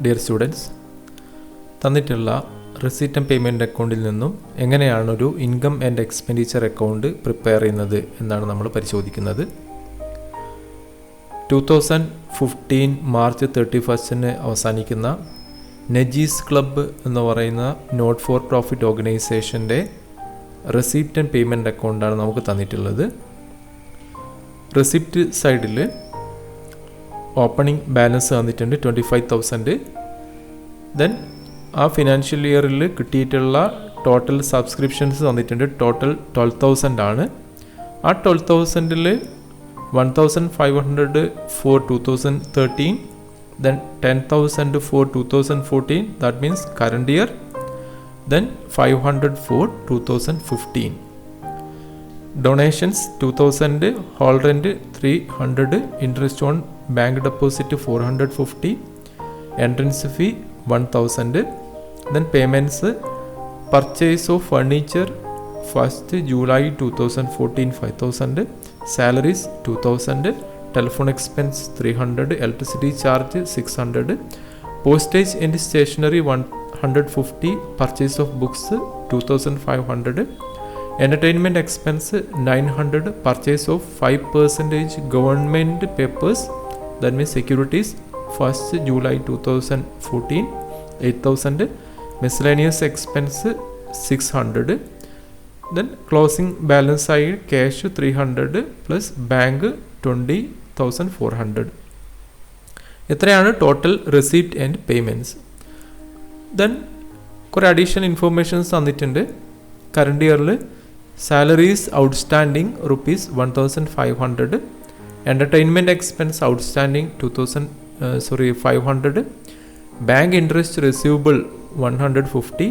Dear students, തന്നിട്ടുള്ള receipt and payment അക്കൗണ്ടിൽ നിന്നും എങ്ങനെയാണ് ഒരു income and expenditure account prepare ചെയ്യുന്നത് എന്നാണ് നമ്മൾ പരിശോധിക്കുന്നത്. 2015 മാർച്ച് 31 അവസാനിക്കുന്ന നജീസ് ക്ലബ്ബ് എന്ന് പറയുന്ന നോട്ട് ഫോർ പ്രോഫിറ്റ് ഓർഗനൈസേഷൻ്റെ റെസിപ്റ്റ് ആൻഡ് പേയ്മെൻറ്റ് അക്കൗണ്ടാണ് നമുക്ക് തന്നിട്ടുള്ളത്. റെസിപ്റ്റ് സൈഡിൽ ഓപ്പണിംഗ് ബാലൻസ് തന്നിട്ടുണ്ട് 25,000. ദെൻ ആ ഫിനാൻഷ്യൽ ഇയറിൽ കിട്ടിയിട്ടുള്ള ടോട്ടൽ സബ്സ്ക്രിപ്ഷൻസ് തന്നിട്ടുണ്ട്. ടോട്ടൽ 12,000 ആണ്. ആ 12,000-ൽ 1,500 for 2013, then 10,000 for 2014, that means current year, then 500 for 2015. Donations 2,000, hall rent 300, interest on bank deposit 450, entrance fee 1,000. Then payments purchase of furniture 1st July 2014 5,000, salaries 2,000, telephone expense 300, electricity charge 600, postage and stationery 150, purchase of books 2,500, entertainment expense 900, purchase of 5% government papers, that means securities 1st July 2014 8,000, miscellaneous expense 600, then closing balance side cash 300 plus bank 20,400. ഇത്രയാണ് total receipt and payments. Then കുറേ additional informations തന്നിട്ടുണ്ട്. Current ഇയറിൽ salaries outstanding ₹1,500, entertainment expense outstanding 500, bank interest receivable 150,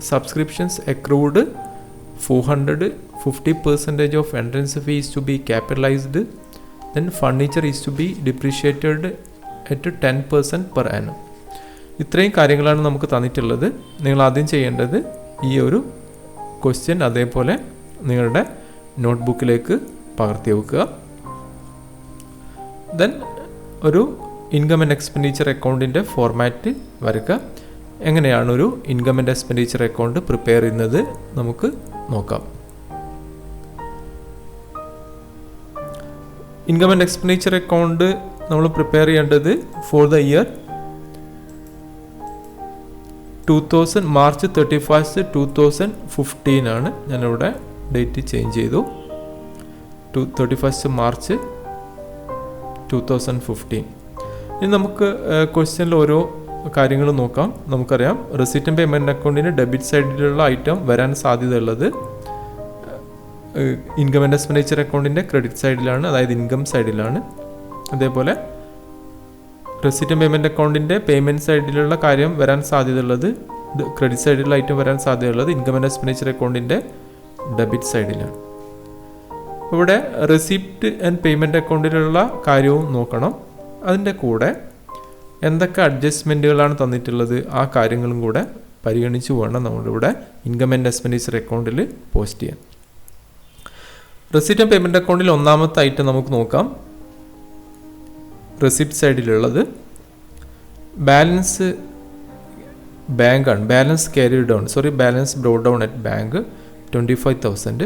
subscriptions accrued 400, 50% of entrance fee is to be capitalized, then furniture is to be depreciated at 10% per annum. ഇത്രയും കാര്യങ്ങളാണ് നമുക്ക് തന്നിട്ടുള്ളത്. നിങ്ങൾ ആദ്യം ചെയ്യേണ്ടത് ഈ ഒരു ക്വസ്റ്റ്യൻ അതേപോലെ നിങ്ങളുടെ നോട്ട്ബുക്കിലേക്ക് പകർത്തി വെക്കുക. ദെൻ ഒരു ഇൻകം ആൻഡ് എക്സ്പെൻഡിച്ചർ അക്കൗണ്ടിൻ്റെ ഫോർമാറ്റ് വരയ്ക്കുക. എങ്ങനെയാണ് ഒരു income and expenditure account prepare ചെയ്യുന്നത് നമുക്ക് നോക്കാം. ഇൻകം ആൻഡ് എക്സ്പെൻഡിച്ചർ അക്കൗണ്ട് നമ്മൾ പ്രിപ്പയർ ചെയ്യേണ്ടത് ഫോർ ദ ഇയർ 2000 മാർച്ച് 31 2015 ആണ്. ഞാനിവിടെ ഡേറ്റ് ചേഞ്ച് ചെയ്തു. 31 മാർച്ച് 2015. ഇനി നമുക്ക് ക്വസ്റ്റ്യനിൽ ഓരോ കാര്യങ്ങൾ നോക്കാം. നമുക്കറിയാം റെസിപ്റ്റ് ആൻഡ് പേയ്മെൻറ്റ് അക്കൗണ്ടിന് ഡെബിറ്റ് സൈഡിലുള്ള ഐറ്റം വരാൻ സാധ്യതയുള്ളത് ഇൻകം ആൻഡ് എക്സ്പെൻഡിച്ചർ അക്കൗണ്ടിൻ്റെ ക്രെഡിറ്റ് സൈഡിലാണ്, അതായത് ഇൻകം സൈഡിലാണ്. അതേപോലെ റെസിപ്റ്റ് ആൻഡ് പേയ്മെൻറ്റ് അക്കൗണ്ടിൻ്റെ പേയ്മെൻറ്റ് സൈഡിലുള്ള കാര്യം വരാൻ സാധ്യതയുള്ളത്, ക്രെഡിറ്റ് സൈഡിലുള്ള ഐറ്റം വരാൻ സാധ്യതയുള്ളത് ഇൻകം ആൻഡ് എക്സ്പെൻഡിച്ചർ അക്കൗണ്ടിൻ്റെ ഡെബിറ്റ് സൈഡിലാണ്. ഇവിടെ റെസിപ്റ്റ് ആൻഡ് പേയ്മെൻറ്റ് അക്കൗണ്ടിലുള്ള കാര്യവും നോക്കണം. അതിൻ്റെ കൂടെ എന്തൊക്കെ അഡ്ജസ്റ്റ്മെൻറ്റുകളാണ് തന്നിട്ടുള്ളത് ആ കാര്യങ്ങളും കൂടെ പരിഗണിച്ച് വേണം നമ്മളിവിടെ ഇൻകം ആൻഡ് എക്സ്പെൻഡിച്ചർ അക്കൗണ്ടിൽ പോസ്റ്റ് ചെയ്യാൻ. റെസിപ്റ്റ് ആൻഡ് പേയ്മെൻറ്റ് അക്കൗണ്ടിൽ ഒന്നാമത്തെ ഐറ്റം നമുക്ക് നോക്കാം. റെസിപ്റ്റ് സൈഡിലുള്ളത് ബാലൻസ് ബാങ്കാണ്. Balance carry down balance broad down at bank 25,000.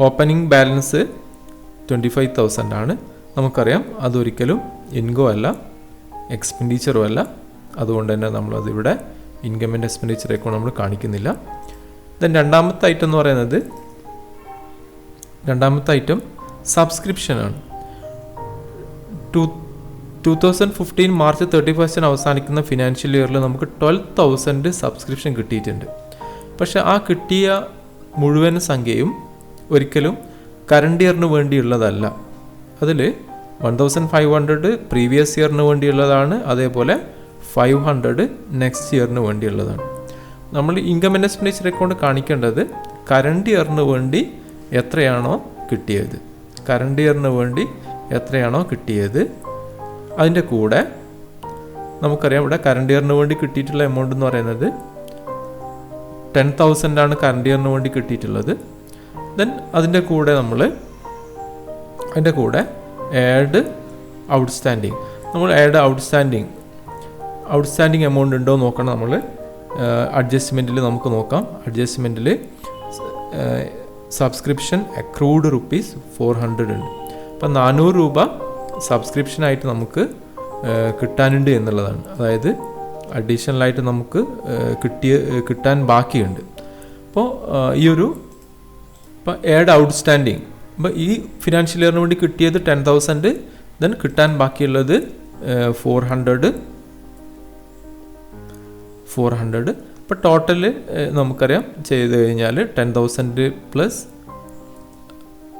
Opening balance 25,000 ആണ്. നമുക്കറിയാം അതൊരിക്കലും ഇൻകം അല്ല, എക്സ്പെൻഡിച്ചറും അല്ല. അതുകൊണ്ട് തന്നെ നമ്മളതിവിടെ ഇൻകം ആൻഡ് എക്സ്പെൻഡിച്ചർ അക്കൗണ്ട് നമ്മൾ കാണിക്കുന്നില്ല. ദെൻ രണ്ടാമത്തെ ഐറ്റം എന്ന് പറയുന്നത് സബ്സ്ക്രിപ്ഷനാണ്. 2015 മാർച്ച് 31 അവസാനിക്കുന്ന ഫിനാൻഷ്യൽ ഇയറിൽ നമുക്ക് 12,000 സബ്സ്ക്രിപ്ഷൻ കിട്ടിയിട്ടുണ്ട്. പക്ഷെ ആ കിട്ടിയ മുഴുവൻ സംഖ്യയും ഒരിക്കലും കറണ്ട് ഇയറിന് വേണ്ടിയുള്ളതല്ല. അതിൽ 1,500 പ്രീവിയസ് ഇയറിന് വേണ്ടിയുള്ളതാണ്, അതേപോലെ 500 നെക്സ്റ്റ് ഇയറിന് വേണ്ടിയുള്ളതാണ്. നമ്മൾ ഇൻകം ആൻഡ് എക്സ്പെൻഡിച്ചർ അക്കൗണ്ട് കാണിക്കേണ്ടത് കറണ്ട് ഇയറിന് വേണ്ടി എത്രയാണോ കിട്ടിയത് അതിൻ്റെ കൂടെ നമുക്കറിയാം ഇവിടെ കറണ്ട് ഇയറിന് വേണ്ടി കിട്ടിയിട്ടുള്ള എമൗണ്ട് എന്ന് പറയുന്നത് 10,000 ആണ് കറണ്ട് ഇയറിന് വേണ്ടി കിട്ടിയിട്ടുള്ളത്. ദെൻ അതിൻ്റെ കൂടെ ആഡ് ഔട്ട്സ്റ്റാൻഡിങ് ഔട്ട്സ്റ്റാൻഡിങ് എമൗണ്ട് ഉണ്ടോ നോക്കണം നമ്മൾ. അഡ്ജസ്റ്റ്മെൻറ്റിൽ നമുക്ക് നോക്കാം. അഡ്ജസ്റ്റ്മെൻറ്റിൽ സബ്സ്ക്രിപ്ഷൻ അക്രൂഡ് ₹400 ഉണ്ട്. അപ്പം 400 രൂപ സബ്സ്ക്രിപ്ഷനായിട്ട് നമുക്ക് കിട്ടാനുണ്ട് എന്നുള്ളതാണ്. അതായത് അഡീഷണലായിട്ട് നമുക്ക് കിട്ടാൻ ബാക്കിയുണ്ട്. അപ്പോൾ ഇപ്പോൾ ആഡ് ഔട്ട്സ്റ്റാൻഡിങ്, അപ്പോൾ ഈ ഫിനാൻഷ്യൽ ഇയറിന് വേണ്ടി കിട്ടിയത് 10,000, ദെൻ കിട്ടാൻ ബാക്കിയുള്ളത് 400. ഇപ്പോൾ ടോട്ടൽ നമുക്കറിയാം ചെയ്ത് കഴിഞ്ഞാൽ 10,000 പ്ലസ്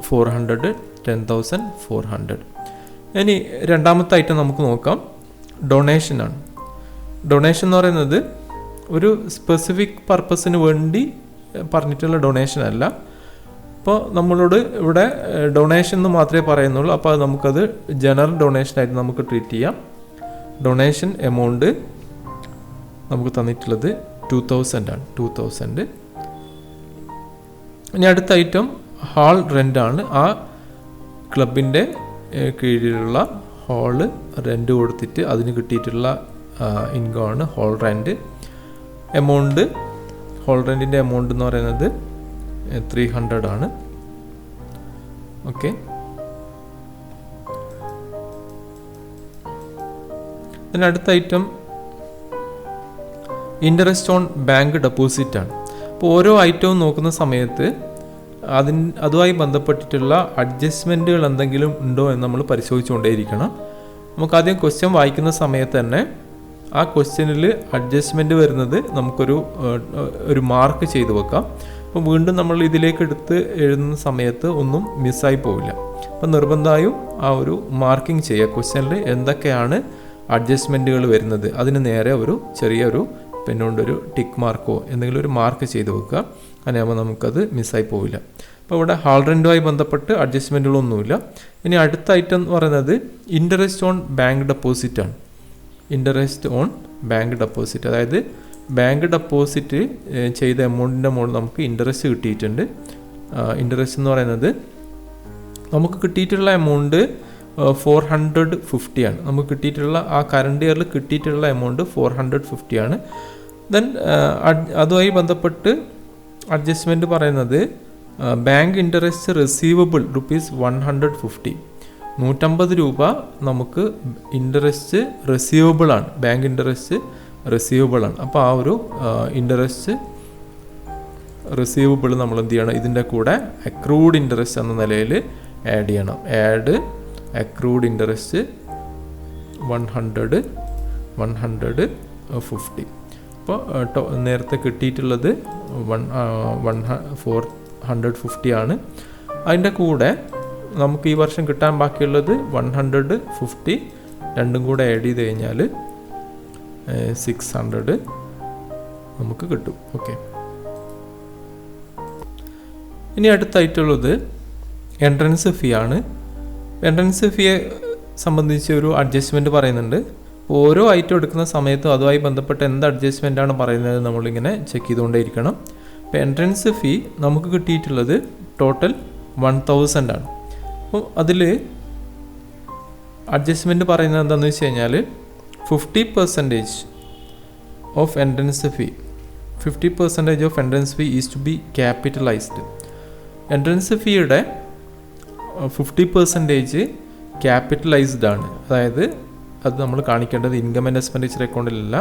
400 10,400. ഇനി രണ്ടാമത്തെ ഐറ്റം നമുക്ക് നോക്കാം, ഡൊണേഷനാണ്. ഡൊണേഷൻ എന്ന് പറയുന്നത് ഒരു സ്പെസിഫിക് പർപ്പസിന് വേണ്ടി പറഞ്ഞിട്ടുള്ള ഡൊണേഷൻ അല്ല. അപ്പോൾ നമ്മളോട് ഇവിടെ ഡൊണേഷൻ എന്ന് മാത്രമേ പറയുന്നുള്ളൂ. അപ്പോൾ അത് നമുക്കത് ജനറൽ ഡൊണേഷനായിട്ട് നമുക്ക് ട്രീറ്റ് ചെയ്യാം. ഡൊണേഷൻ എമൗണ്ട് നമുക്ക് തന്നിട്ടുള്ളത് 2,000 ആണ്. 2,000. ഇനി അടുത്ത ഐറ്റം ഹാൾ റെൻ്റാണ്. ആ ക്ലബിൻ്റെ കീഴിലുള്ള ഹാള് റെൻ്റ് കൊടുത്തിട്ട് അതിന് കിട്ടിയിട്ടുള്ള ഇൻകമാണ് ഹാൾ റെൻ്റ്. എമൗണ്ട്, ഹാൾ റെൻറ്റിൻ്റെ എമൗണ്ട് എന്ന് പറയുന്നത് 300 ആണ്. ഓക്കെ. പിന്നെ അടുത്ത item interest on bank deposit ആണ്. അപ്പോൾ ഓരോ ഐറ്റവും നോക്കുന്ന സമയത്ത് അതുമായി ബന്ധപ്പെട്ടിട്ടുള്ള അഡ്ജസ്റ്റ്മെൻറ്റുകൾ എന്തെങ്കിലും ഉണ്ടോ എന്ന് നമ്മൾ പരിശോധിച്ചുകൊണ്ടേയിരിക്കണം. നമുക്കാദ്യം ക്വസ്റ്റ്യൻ വായിക്കുന്ന സമയത്ത് തന്നെ ആ ക്വസ്റ്റ്യനിൽ അഡ്ജസ്റ്റ്മെൻറ്റ് വരുന്നത് നമുക്കൊരു മാർക്ക് ചെയ്ത് വെക്കാം. അപ്പോൾ വീണ്ടും നമ്മൾ ഇതിലേക്ക് എടുത്ത് എഴുതുന്ന സമയത്ത് ഒന്നും മിസ്സായി പോവില്ല. അപ്പോൾ നിർബന്ധമായും ആ ഒരു മാർക്കിംഗ് ചെയ്യുക. ക്വസ്റ്റ്യനിൽ എന്തൊക്കെയാണ് അഡ്ജസ്റ്റ്മെൻറ്റുകൾ വരുന്നത് അതിന് നേരെ ഒരു ചെറിയൊരു പെണ്ണുകൊണ്ടൊരു ടിക്ക് മാർക്കോ എന്തെങ്കിലും ഒരു മാർക്ക് ചെയ്ത് വെക്കുക. അങ്ങനെയാകുമ്പോൾ നമുക്കത് മിസ്സായി പോവില്ല. അപ്പോൾ ഇവിടെ ഹാൾ റെൻറ്റുമായി ബന്ധപ്പെട്ട് അഡ്ജസ്റ്റ്മെൻറ്റുകളൊന്നുമില്ല. ഇനി അടുത്ത ഐറ്റം എന്ന് പറയുന്നത് ഇൻട്രസ്റ്റ് ഓൺ ബാങ്ക് ഡെപ്പോസിറ്റ് ആണ്. ഇൻട്രസ്റ്റ് ഓൺ ബാങ്ക് ഡെപ്പോസിറ്റ്, അതായത് ബാങ്ക് ഡെപ്പോസിറ്റ് ചെയ്ത എമൗണ്ടിൻ്റെ മുകളിൽ നമുക്ക് ഇൻട്രസ്റ്റ് കിട്ടിയിട്ടുണ്ട്. ഇൻട്രസ്റ്റ് എന്ന് പറയുന്നത് നമുക്ക് കിട്ടിയിട്ടുള്ള എമൗണ്ട് 450 ആണ്. നമുക്ക് കിട്ടിയിട്ടുള്ള ആ കറണ്ട് ഇയറിൽ കിട്ടിയിട്ടുള്ള എമൗണ്ട് 450 ആണ്. ദെൻ അതുമായി ബന്ധപ്പെട്ട് അഡ്ജസ്റ്റ്മെൻറ്റ് പറയുന്നത് ബാങ്ക് ഇൻട്രസ്റ്റ് റിസീവബിൾ ₹150. 150 രൂപ നമുക്ക് ഇൻട്രസ്റ്റ് റിസീവബിൾ ആണ്. ബാങ്ക് ഇൻട്രസ്റ്റ് റിസീവബിൾ ആണ്. അപ്പോൾ ആ ഒരു ഇൻട്രസ്റ്റ് റിസീവബിൾ നമ്മൾ എന്ത് ചെയ്യണം, ഇതിൻ്റെ കൂടെ അക്രൂഡ് ഇൻട്രസ്റ്റ് എന്ന നിലയിൽ ആഡ് ചെയ്യണം. Add accrued interest 150. അപ്പോൾ നേരത്തെ കിട്ടിയിട്ടുള്ളത് 450 ആണ്. അതിൻ്റെ കൂടെ നമുക്ക് ഈ വർഷം കിട്ടാൻ ബാക്കിയുള്ളത് 150, രണ്ടും കൂടെ ആഡ് ചെയ്ത് കഴിഞ്ഞാൽ 600 നമുക്ക് കിട്ടും. ഓക്കെ. ഇനി അടുത്തായിട്ടുള്ളത് എൻട്രൻസ് ഫീ ആണ്. എൻട്രൻസ് ഫീയെ സംബന്ധിച്ച് ഒരു അഡ്ജസ്റ്റ്മെൻറ്റ് പറയുന്നുണ്ട്. ഓരോ ഐറ്റം എടുക്കുന്ന സമയത്തും അതുമായി ബന്ധപ്പെട്ട് എന്ത് അഡ്ജസ്റ്റ്മെൻറ്റാണ് പറയുന്നത് നമ്മളിങ്ങനെ ചെക്ക് ചെയ്തുകൊണ്ടേയിരിക്കണം. അപ്പോൾ എൻട്രൻസ് ഫീ നമുക്ക് കിട്ടിയിട്ടുള്ളത് ടോട്ടൽ 1000 ആണ്. അപ്പോൾ അതിൽ അഡ്ജസ്റ്റ്മെൻറ്റ് പറയുന്നത് എന്താണെന്ന് വെച്ച് കഴിഞ്ഞാൽ 50% of entrance fee 50% of entrance fee is to be capitalised. Entrance ഫീയുടെ 50% ക്യാപിറ്റലൈസ്ഡ് ആണ്. അതായത് അത് നമ്മൾ കാണിക്കേണ്ടത് ഇൻകം ആൻഡ് എക്സ്പെൻഡിച്ചർ അക്കൗണ്ടിലല്ല,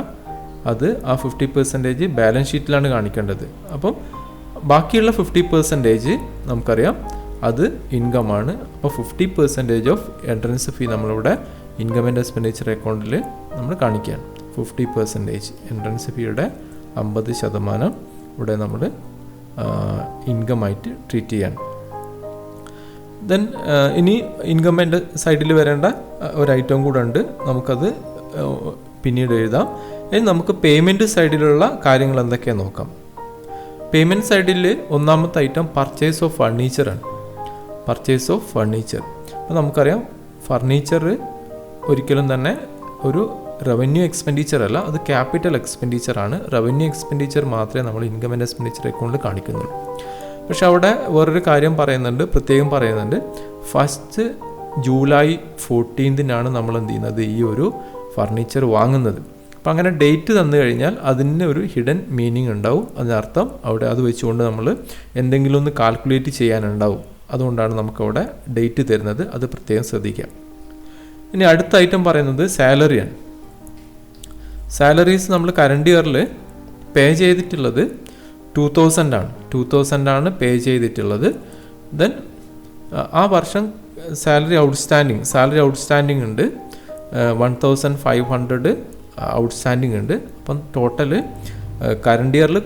അത് ആ 50% ബാലൻസ് ഷീറ്റിലാണ് കാണിക്കേണ്ടത്. അപ്പം ബാക്കിയുള്ള 50% നമുക്കറിയാം അത് ഇൻകമാണ്. അപ്പോൾ 50% ഓഫ് എൻട്രൻസ് ഫീ നമ്മളിവിടെ ഇൻകം ആൻഡ് എക്സ്പെൻഡിച്ചർ അക്കൗണ്ടിൽ നമ്മൾ കാണിക്കുകയാണ്. 50% എൻട്രൻസ് ഫീയുടെ 50% ഇവിടെ നമ്മൾ ഇൻകമായിട്ട് ട്രീറ്റ് ചെയ്യാണ്. ദെൻ ഇനി ഇൻകമിൻ്റെ സൈഡിൽ വരേണ്ട ഒരു ഐറ്റം കൂടെ ഉണ്ട്, നമുക്കത് പിന്നീട് എഴുതാം. ഇനി നമുക്ക് പേയ്മെൻറ്റ് സൈഡിലുള്ള കാര്യങ്ങൾ എന്തൊക്കെയാണ് നോക്കാം. പേയ്മെൻറ്റ് സൈഡിൽ ഒന്നാമത്തെ ഐറ്റം പർച്ചേസ് ഓഫ് ഫർണിച്ചറാണ്. Purchase of furniture. അപ്പോൾ നമുക്കറിയാം ഫർണിച്ചർ ഒരിക്കലും തന്നെ ഒരു റവന്യൂ എക്സ്പെൻഡിച്ചർ അല്ല, അത് ക്യാപിറ്റൽ എക്സ്പെൻഡിച്ചറാണ്. റവന്യൂ എക്സ്പെൻഡിച്ചർ മാത്രമേ നമ്മൾ ഇൻകം ആൻഡ് എക്സ്പെൻഡിച്ചർ അക്കൗണ്ടിൽ കാണിക്കുന്നുള്ളൂ. പക്ഷെ അവിടെ വേറൊരു കാര്യം പറയുന്നുണ്ട്, പ്രത്യേകം പറയുന്നുണ്ട്. 1 ജൂലൈ 14 നമ്മൾ എന്ത് ചെയ്യുന്നത്, ഈ ഒരു ഫർണിച്ചർ വാങ്ങുന്നത്. അപ്പം അങ്ങനെ ഡേറ്റ് തന്നു കഴിഞ്ഞാൽ അതിന് ഒരു ഹിഡൻ മീനിങ് ഉണ്ടാവും. അതിനർത്ഥം അവിടെ അത് വെച്ചുകൊണ്ട് നമ്മൾ എന്തെങ്കിലും ഒന്ന് കാൽക്കുലേറ്റ് ചെയ്യാനുണ്ടാവും. അതുകൊണ്ടാണ് നമുക്കവിടെ ഡേറ്റ് തരുന്നത്. അത് പ്രത്യേകം ശ്രദ്ധിക്കാം. ഇനി അടുത്ത ഐറ്റം പറയുന്നത് സാലറിയാണ്. സാലറീസ് നമ്മൾ കറണ്ട് ഇയറിൽ പേ ചെയ്തിട്ടുള്ളത് 2000 ആണ്. 2000 ആണ് പേ ചെയ്തിട്ടുള്ളത്. ദെൻ ആ വർഷം സാലറി ഔട്ട്സ്റ്റാൻഡിങ് ഉണ്ട് 1500 ഔട്ട്സ്റ്റാൻഡിങ് ഉണ്ട്. അപ്പം ടോട്ടൽ കറണ്ട് ഇയറിൽ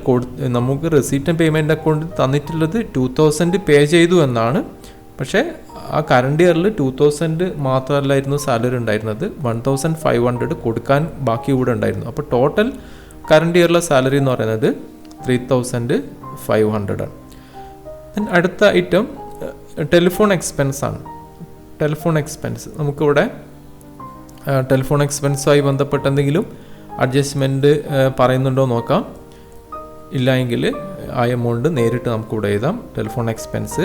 നമുക്ക് റെസീറ്റ് ആൻഡ് പേയ്മെൻറ്റ് അക്കൗണ്ടിൽ തന്നിട്ടുള്ളത് 2000 പേ ചെയ്തു എന്നാണ്. പക്ഷേ ആ കറണ്ട് ഇയറിൽ 2000 മാത്രമല്ലായിരുന്നു സാലറി ഉണ്ടായിരുന്നത്, 1500 കൊടുക്കാൻ ബാക്കി കൂടെ ഉണ്ടായിരുന്നു. അപ്പോൾ ടോട്ടൽ കറണ്ട് ഇയറിലെ സാലറി എന്ന് പറയുന്നത് 3500 ആണ്. ദെൻ അടുത്ത ഐറ്റം ടെലിഫോൺ എക്സ്പെൻസ് ആണ്. ടെലിഫോൺ എക്സ്പെൻസ് നമുക്കിവിടെ ടെലിഫോൺ എക്സ്പെൻസുമായി ബന്ധപ്പെട്ട് എന്തെങ്കിലും അഡ്ജസ്റ്റ്മെൻറ്റ് പറയുന്നുണ്ടോ നോക്കാം. ഇല്ല എങ്കിൽ ആ എമൗണ്ട് നേരിട്ട് നമുക്കിവിടെ എഴുതാം. ടെലിഫോൺ എക്സ്പെൻസ്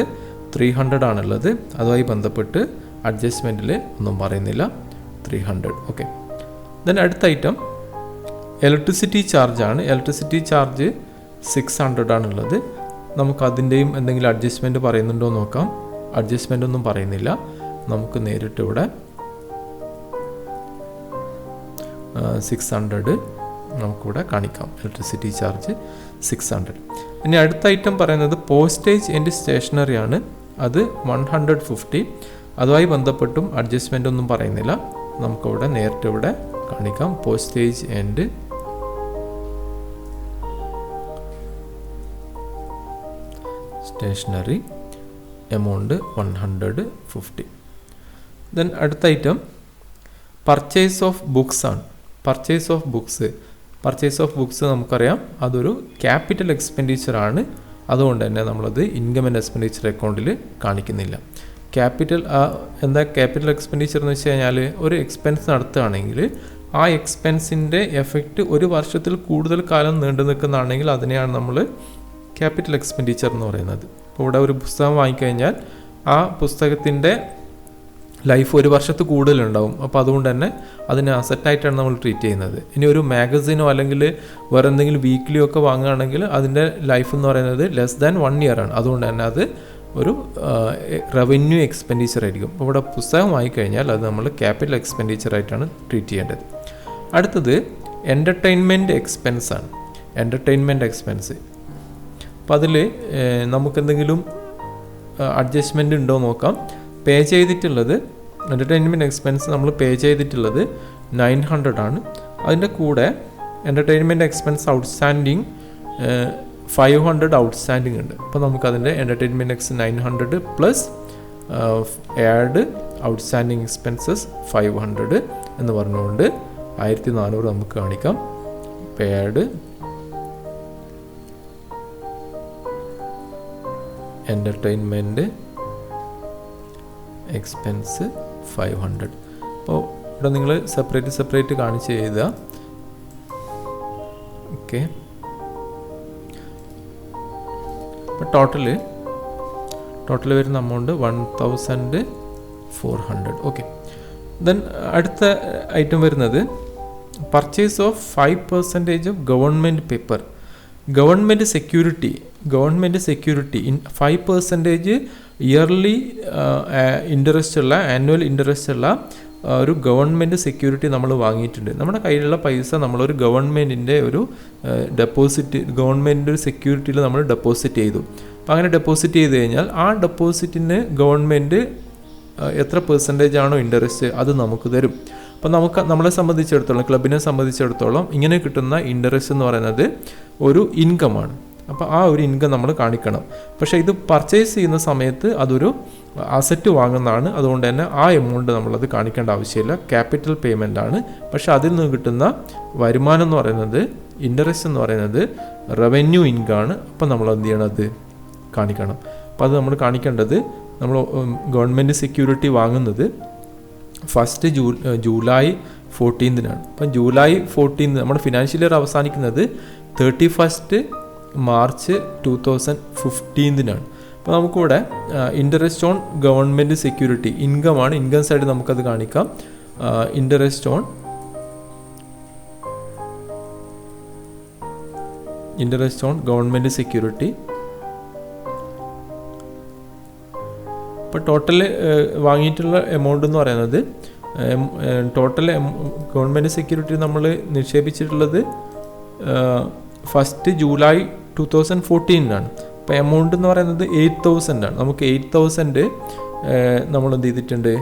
300 ആണുള്ളത്. അതുമായി ബന്ധപ്പെട്ട് അഡ്ജസ്റ്റ്മെൻറ്റിൽ ഒന്നും പറയുന്നില്ല, 300. ഓക്കെ. ദെൻ അടുത്ത ഐറ്റം ഇലക്ട്രിസിറ്റി ചാർജാണ്. ഇലക്ട്രിസിറ്റി ചാർജ് 600 ആണുള്ളത്. നമുക്കതിൻ്റെയും എന്തെങ്കിലും അഡ്ജസ്റ്റ്മെൻറ്റ് പറയുന്നുണ്ടോ നോക്കാം. അഡ്ജസ്റ്റ്മെൻ്റ് ഒന്നും പറയുന്നില്ല. നമുക്ക് നേരിട്ട് ഇവിടെ 600 നമുക്കിവിടെ കാണിക്കാം. Electricity charge 600. ഇനി അടുത്ത ഐറ്റം പറയുന്നത് പോസ്റ്റേജ് ആൻഡ് സ്റ്റേഷനറി ആണ്. അത് 150. അതുമായി ബന്ധപ്പെട്ടും അഡ്ജസ്റ്റ്മെൻ്റ് ഒന്നും പറയുന്നില്ല. നമുക്കിവിടെ നേരിട്ട് ഇവിടെ കാണിക്കാം. Postage and stationery amount 150. Then അടുത്ത ഐറ്റം പർച്ചേസ് ഓഫ് ബുക്സ് ആണ്. പർച്ചേസ് ഓഫ് ബുക്സ് നമുക്കറിയാം അതൊരു ക്യാപിറ്റൽ എക്സ്പെൻഡിച്ചർ ആണ്. അതുകൊണ്ട് തന്നെ നമ്മളത് ഇൻകം ആൻഡ് എക്സ്പെൻഡിച്ചർ അക്കൗണ്ടിൽ കാണിക്കുന്നില്ല. ക്യാപിറ്റൽ എക്സ്പെൻഡിച്ചർ എന്ന് വെച്ച് കഴിഞ്ഞാൽ ഒരു എക്സ്പെൻസ് നടത്തുകയാണെങ്കിൽ ആ എക്സ്പെൻസിൻ്റെ എഫക്റ്റ് ഒരു വർഷത്തിൽ കൂടുതൽ കാലം നീണ്ടു നിൽക്കുന്നതാണെങ്കിൽ അതിനെയാണ് നമ്മൾ ക്യാപിറ്റൽ എക്സ്പെൻഡിച്ചർ എന്ന് പറയുന്നത്. ഇപ്പോൾ ഇവിടെ ഒരു പുസ്തകം വാങ്ങിക്കഴിഞ്ഞാൽ ആ പുസ്തകത്തിൻ്റെ ലൈഫ് ഒരു വർഷത്തിൽ കൂടുതലുണ്ടാവും. അപ്പോൾ അതുകൊണ്ട് തന്നെ അതിനെ അസറ്റായിട്ടാണ് നമ്മൾ ട്രീറ്റ് ചെയ്യുന്നത്. ഇനി ഒരു മാഗസിനോ അല്ലെങ്കിൽ വേറെ എന്തെങ്കിലും വീക്ക്ലിയോ ഒക്കെ വാങ്ങുകയാണെങ്കിൽ അതിൻ്റെ ലൈഫ് എന്ന് പറയുന്നത് ലെസ് ദാൻ 1 ഇയർ ആണ്. അതുകൊണ്ട് തന്നെ അത് ഒരു റവന്യൂ എക്സ്പെൻഡിച്ചർ ആയിരിക്കും. അപ്പോൾ ഇവിടെ പുസ്തകം വാങ്ങിക്കഴിഞ്ഞാൽ അത് നമ്മൾ ക്യാപിറ്റൽ എക്സ്പെൻഡിച്ചർ ആയിട്ടാണ് ട്രീറ്റ് ചെയ്യേണ്ടത്. അടുത്തത് എൻ്റർടൈൻമെൻറ്റ് എക്സ്പെൻസ് ആണ്. എൻ്റർടൈൻമെൻറ്റ് എക്സ്പെൻസ് അപ്പോൾ അതിൽ നമുക്കെന്തെങ്കിലും അഡ്ജസ്റ്റ്മെൻറ്റ് ഉണ്ടോ നോക്കാം. പേ ചെയ്തിട്ടുള്ളത് എൻ്റർടൈൻമെൻറ്റ് എക്സ്പെൻസ് നമ്മൾ പേ ചെയ്തിട്ടുള്ളത് 900 ആണ്. അതിൻ്റെ കൂടെ എൻ്റർടൈൻമെൻറ്റ് എക്സ്പെൻസ് ഔട്ട്സ്റ്റാൻഡിങ് 500 ഔട്ട്സ്റ്റാൻഡിങ് ഉണ്ട്. അപ്പോൾ നമുക്കതിൻ്റെ entertainment 900 plus add outstanding expenses 500 എന്ന് പറഞ്ഞുകൊണ്ട് 1400 നമുക്ക് കാണിക്കാം. പേഡ് എൻ്റർടൈൻമെൻറ്റ് എക്സ്പെൻസ് 500. അപ്പോൾ ഇവിടെ നിങ്ങൾ സെപ്പറേറ്റ് കാണിച്ച് എഴുതുക. ഓക്കെ. അപ്പോൾ ടോട്ടൽ വരുന്ന എമൗണ്ട് 1400. ഓക്കെ. ദെൻ അടുത്ത ഐറ്റം വരുന്നത് purchase of 5% of government paper. Government security in 5% yearly interest ഉള്ള ആനുവൽ ഇൻട്രസ്റ്റ് ഉള്ള ഒരു ഗവൺമെൻറ് സെക്യൂരിറ്റി നമ്മൾ വാങ്ങിയിട്ടുണ്ട്. നമ്മുടെ കയ്യിലുള്ള പൈസ നമ്മളൊരു ഗവൺമെൻറ്റിൻ്റെ ഒരു ഗവൺമെൻറ് ഒരു സെക്യൂരിറ്റിയിൽ നമ്മൾ ഡെപ്പോസിറ്റ് ചെയ്തു. അപ്പോൾ അങ്ങനെ ഡെപ്പോസിറ്റ് ചെയ്ത് കഴിഞ്ഞാൽ ആ ഡെപ്പോസിറ്റിന് ഗവൺമെൻറ് എത്ര പെർസെൻറ്റേജ് ആണോ ഇൻട്രസ്റ്റ് അത് നമുക്ക് തരും. അപ്പോൾ നമ്മളെ സംബന്ധിച്ചിടത്തോളം, ക്ലബിനെ സംബന്ധിച്ചിടത്തോളം ഇങ്ങനെ കിട്ടുന്ന ഇൻട്രസ്റ്റ് എന്ന് പറയുന്നത് ഒരു ഇൻകമാണ്. അപ്പോൾ ആ ഒരു ഇൻകം നമ്മൾ കാണിക്കണം. പക്ഷേ ഇത് പർച്ചേസ് ചെയ്യുന്ന സമയത്ത് അതൊരു അസറ്റ് വാങ്ങുന്നതാണ്. അതുകൊണ്ട് തന്നെ ആ എമൗണ്ട് നമ്മളത് കാണിക്കേണ്ട ആവശ്യമില്ല, ക്യാപിറ്റൽ പേയ്മെൻ്റ് ആണ്. പക്ഷേ അതിൽ നിന്ന് കിട്ടുന്ന വരുമാനം എന്ന് പറയുന്നത്, ഇൻട്രസ്റ്റ് എന്ന് പറയുന്നത് റവന്യൂ ഇൻകം ആണ്. അപ്പോൾ നമ്മൾ എന്ത് ചെയ്യണം, അത് കാണിക്കണം. അപ്പോൾ അത് നമ്മൾ കാണിക്കേണ്ടത്, നമ്മൾ ഗവൺമെൻറ് സെക്യൂരിറ്റി വാങ്ങുന്നത് ഫസ്റ്റ് ജൂലൈ 14 അപ്പം ജൂലൈ 14 നമ്മുടെ ഫിനാൻഷ്യൽ ഇയർ അവസാനിക്കുന്നത് 31 മാർച്ച് 2015 അപ്പോൾ നമുക്കിവിടെ ഇൻട്രസ്റ്റ് ഓൺ ഗവൺമെൻറ് സെക്യൂരിറ്റി ഇൻകമാണ്. ഇൻകം സൈഡ് നമുക്കത് കാണിക്കാം. Interest on interest on government security. ഇപ്പോൾ ടോട്ടൽ വാങ്ങിയിട്ടുള്ള എമൗണ്ട് എന്ന് പറയുന്നത് ടോട്ടൽ ഗവൺമെൻറ് സെക്യൂരിറ്റി നമ്മൾ നിക്ഷേപിച്ചിട്ടുള്ളത് 1 ജൂലൈ 2014 അപ്പോൾ എമൗണ്ട് എന്ന് പറയുന്നത് 8,000 നമുക്ക് 8,000 നമ്മൾ എന്ത് ചെയ്തിട്ടുണ്ട്,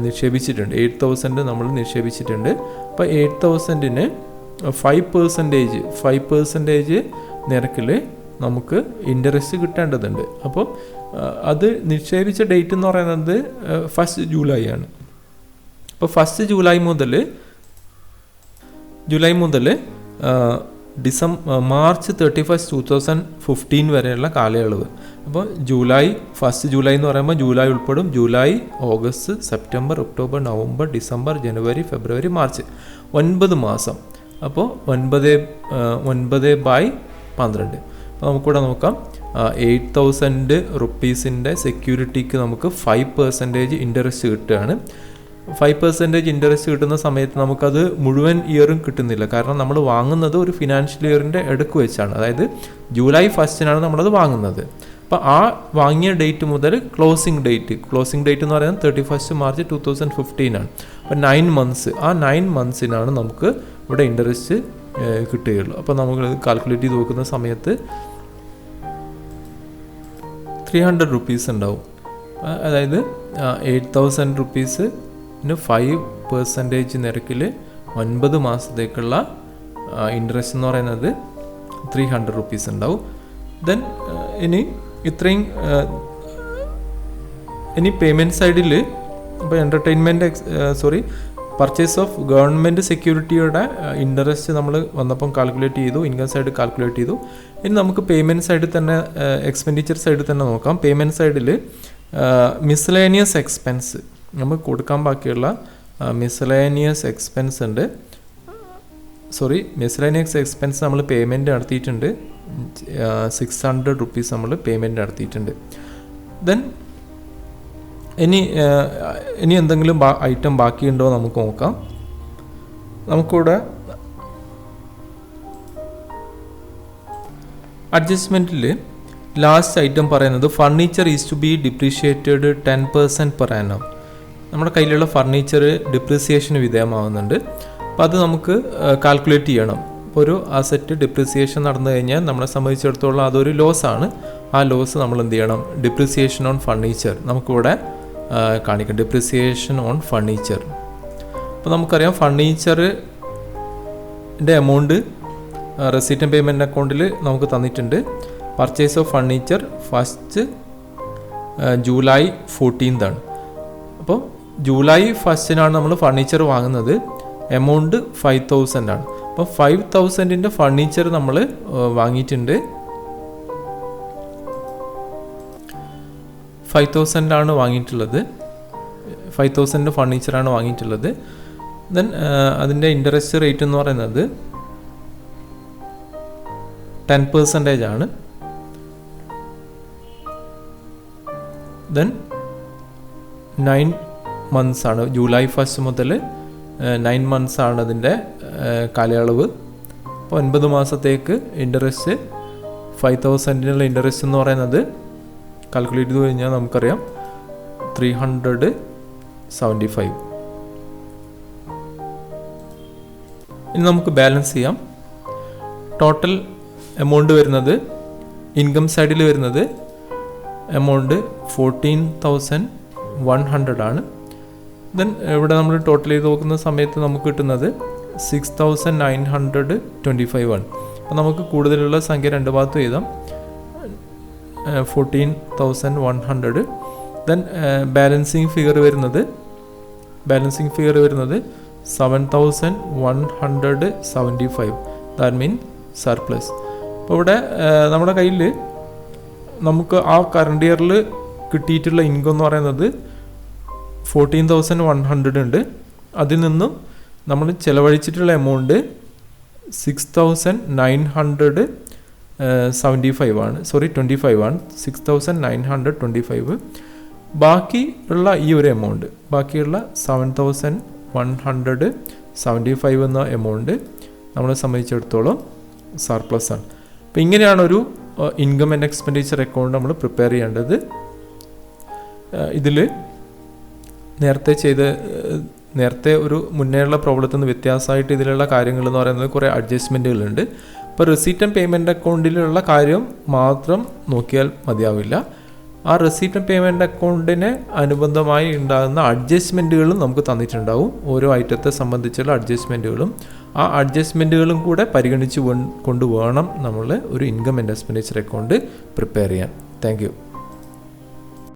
നിക്ഷേപിച്ചിട്ടുണ്ട്. 8,000 നമ്മൾ നിക്ഷേപിച്ചിട്ടുണ്ട്. അപ്പോൾ 8,000-ന് 5% നിരക്കിൽ നമുക്ക് ഇൻട്രസ്റ്റ് കിട്ടേണ്ടതുണ്ട്. അപ്പോൾ അത് നിക്ഷേപിച്ച ഡേറ്റ് എന്ന് പറയുന്നത് 1 ജൂലൈ ആണ്. അപ്പോൾ 1 ജൂലൈ മുതൽ മാർച്ച് 31, 2015 വരെയുള്ള കാലയളവ്. അപ്പോൾ 1 ജൂലൈ എന്ന് പറയുമ്പോൾ ജൂലൈ ഉൾപ്പെടും. July, August, September, October, November, December, ജനുവരി, ഫെബ്രുവരി, മാർച്ച്, 9 മാസം. അപ്പോൾ 9/12. അപ്പോൾ നമുക്കിവിടെ നോക്കാം, 8,000 റുപ്പീസിൻ്റെ സെക്യൂരിറ്റിക്ക് നമുക്ക് 5% ഇൻട്രസ്റ്റ് കിട്ടുകയാണ്. 5% ഇൻട്രസ്റ്റ് കിട്ടുന്ന സമയത്ത് നമുക്കത് മുഴുവൻ ഇയറും കിട്ടുന്നില്ല. കാരണം നമ്മൾ വാങ്ങുന്നത് ഒരു ഫിനാൻഷ്യൽ ഇയറിൻ്റെ ഇടയ്ക്ക് വെച്ചാണ്. അതായത് ജൂലൈ 1 നമ്മളത് വാങ്ങുന്നത്. അപ്പോൾ ആ വാങ്ങിയ ഡേറ്റ് മുതൽ ക്ലോസിംഗ് ഡേറ്റ് എന്ന് പറയുന്നത് 31 മാർച്ച് 2015 ആണ്. അപ്പോൾ 9 മന്ത്സ്, ആ 9 മന്ത്സിനാണ് നമുക്ക് ഇവിടെ ഇൻട്രസ്റ്റ് കിട്ടുകയുള്ളൂ. അപ്പോൾ നമ്മൾ കാൽക്കുലേറ്റ് ചെയ്ത് നോക്കുന്ന സമയത്ത് 300 റുപ്പീസ് ഉണ്ടാവും. അതായത് 8,000 റുപ്പീസിന് 5% നിരക്കിൽ 9 മാസത്തേക്കുള്ള ഇൻട്രസ്റ്റ് എന്ന് പറയുന്നത് 300 റുപ്പീസ് ഉണ്ടാവും. ദെൻ ഇനി പേയ്മെൻറ്റ് സൈഡിൽ ഇപ്പോൾ പർച്ചേസ് ഓഫ് ഗവൺമെൻറ് സെക്യൂരിറ്റിയുടെ ഇൻട്രസ്റ്റ് നമ്മൾ വന്നപ്പം കാൽക്കുലേറ്റ് ചെയ്തു, ഇൻകം സൈഡ് കാൽക്കുലേറ്റ് ചെയ്തു. ഇനി നമുക്ക് പേയ്മെൻറ്റ് സൈഡിൽ തന്നെ എക്സ്പെൻഡിച്ചർ സൈഡിൽ തന്നെ നോക്കാം. പേയ്മെൻറ്റ് സൈഡിൽ മിസ്ലേനിയസ് എക്സ്പെൻസ് നമുക്ക് കൊടുക്കാൻ ബാക്കിയുള്ള മിസ്ലേനിയസ് എക്സ്പെൻസ് ഉണ്ട്. മിസ്ലേനിയസ് എക്സ്പെൻസ് നമ്മൾ പേയ്മെൻറ്റ് നടത്തിയിട്ടുണ്ട്. 600 റുപ്പീസ് നമ്മൾ പേയ്മെൻറ്റ് നടത്തിയിട്ടുണ്ട്. ദെൻ ഇനി എന്തെങ്കിലും ഐറ്റം ബാക്കിയുണ്ടോ നമുക്ക് നോക്കാം. നമുക്കിവിടെ അഡ്ജസ്റ്റ്മെൻറ്റിൽ ലാസ്റ്റ് ഐറ്റം പറയുന്നത് furniture is to be depreciated 10% per annum. നമ്മുടെ കയ്യിലുള്ള ഫർണിച്ചർ ഡിപ്രീസിയേഷന് വിധേയമാവുന്നുണ്ട്. അപ്പോൾ അത് നമുക്ക് കാൽക്കുലേറ്റ് ചെയ്യണം. ഇപ്പോൾ ഒരു അസറ്റ് ഡിപ്രീസിയേഷൻ നടന്നു കഴിഞ്ഞാൽ നമ്മളെ സംബന്ധിച്ചിടത്തോളം അതൊരു ലോസാണ്. ആ ലോസ് നമ്മൾ എന്ത് ചെയ്യണം, ഡിപ്രീസിയേഷൻ ഓൺ ഫർണിച്ചർ നമുക്കിവിടെ കാണിക്കാം. Depreciation on furniture. അപ്പോൾ നമുക്കറിയാം ഫർണിച്ചറിൻ്റെ എമൗണ്ട് റെസീറ്റ് ആൻഡ് പേയ്മെൻറ്റ് അക്കൗണ്ടിൽ നമുക്ക് തന്നിട്ടുണ്ട്. പർച്ചേസ് ഓഫ് ഫർണിച്ചർ 1 ജൂലൈ 14 അപ്പോൾ ജൂലൈ 1 നമ്മൾ ഫർണിച്ചർ വാങ്ങുന്നത്. എമൗണ്ട് 5,000 ആണ്. അപ്പോൾ 5,000-ൻ്റെ ഫർണിച്ചർ നമ്മൾ വാങ്ങിയിട്ടുണ്ട്. 5,000 വാങ്ങിയിട്ടുള്ളത്. 5,000 ഫർണിച്ചറാണ് വാങ്ങിയിട്ടുള്ളത്. ദെൻ അതിൻ്റെ ഇൻട്രസ്റ്റ് റേറ്റ് എന്ന് പറയുന്നത് 10% ആണ്. ദെൻ 9 മന്ത്സ് ആണ്. ജൂലൈ 1 മുതൽ 9 മന്ത്സ് ആണ് അതിൻ്റെ കാലയളവ്. അപ്പോൾ 9 മാസത്തേക്ക് ഇൻട്രസ്റ്റ് 5,000-നുള്ള ഇൻട്രസ്റ്റ് എന്ന് പറയുന്നത് കാൽക്കുലേറ്റ് ചെയ്ത് കഴിഞ്ഞാൽ നമുക്കറിയാം 375. ഇനി നമുക്ക് ബാലൻസ് ചെയ്യാം. ടോട്ടൽ എമൗണ്ട് വരുന്നത് ഇൻകം സൈഡിൽ വരുന്നത് എമൗണ്ട് 14,100 ആണ്. ദെൻ ഇവിടെ നമ്മൾ ടോട്ടൽ ചെയ്ത് നോക്കുന്ന സമയത്ത് നമുക്ക് കിട്ടുന്നത് 6,925 ആണ്. അപ്പോൾ നമുക്ക് കൂടുതലുള്ള സംഖ്യ രണ്ട് ഭാഗത്തും എഴുതാം. 14,100. ദെൻ ബാലൻസിങ് ഫിഗർ വരുന്നത് 7,175. That mean surplus. അപ്പോൾ ഇവിടെ നമ്മുടെ കയ്യിൽ നമുക്ക് ആ കറണ്ട് ഇയറിൽ കിട്ടിയിട്ടുള്ള ഇൻകം എന്ന് പറയുന്നത് 14,100 ഉണ്ട്. അതിൽ നിന്നും നമ്മൾ ചിലവഴിച്ചിട്ടുള്ള എമൗണ്ട് 6,975 ആണ്. 25 ആണ്. 6,925. ബാക്കി ഉള്ള ഈ ഒരു എമൗണ്ട്, ബാക്കിയുള്ള 7,175 എന്ന എമൗണ്ട് നമ്മളെ സംബന്ധിച്ചിടത്തോളം സർപ്ലസ് ആണ്. അപ്പോൾ ഇങ്ങനെയാണ് ഒരു ഇൻകം ആൻഡ് എക്സ്പെൻഡിച്ചർ അക്കൗണ്ട് നമ്മൾ പ്രിപ്പയർ ചെയ്യേണ്ടത്. ഇതിൽ നേരത്തെ ഒരു മുന്നേയുള്ള പ്രോബ്ലത്തിൽ നിന്ന് വ്യത്യാസമായിട്ട് ഇതിലുള്ള കാര്യങ്ങൾ എന്ന് പറയുന്നത് കുറേ അഡ്ജസ്റ്റ്മെൻറ്റുകളുണ്ട്. ഇപ്പോൾ റെസീറ്റ് ആൻഡ് പേയ്മെൻറ്റ് അക്കൗണ്ടിലുള്ള കാര്യം മാത്രം നോക്കിയാൽ മതിയാവില്ല. ആ റെസീറ്റ് ആൻഡ് പേയ്മെൻറ്റ് അക്കൗണ്ടിന് അനുബന്ധമായി ഉണ്ടാകുന്ന അഡ്ജസ്റ്റ്മെൻറ്റുകളും നമുക്ക് തന്നിട്ടുണ്ടാവും. ഓരോ ഐറ്റത്തെ സംബന്ധിച്ചുള്ള അഡ്ജസ്റ്റ്മെൻറ്റുകളും ആ അഡ്ജസ്റ്റ്മെൻറ്റുകളും കൂടെ പരിഗണിച്ച് കൊണ്ട് വേണം നമ്മൾ ഒരു income and expenditure account prepare ചെയ്യാൻ. Thank U.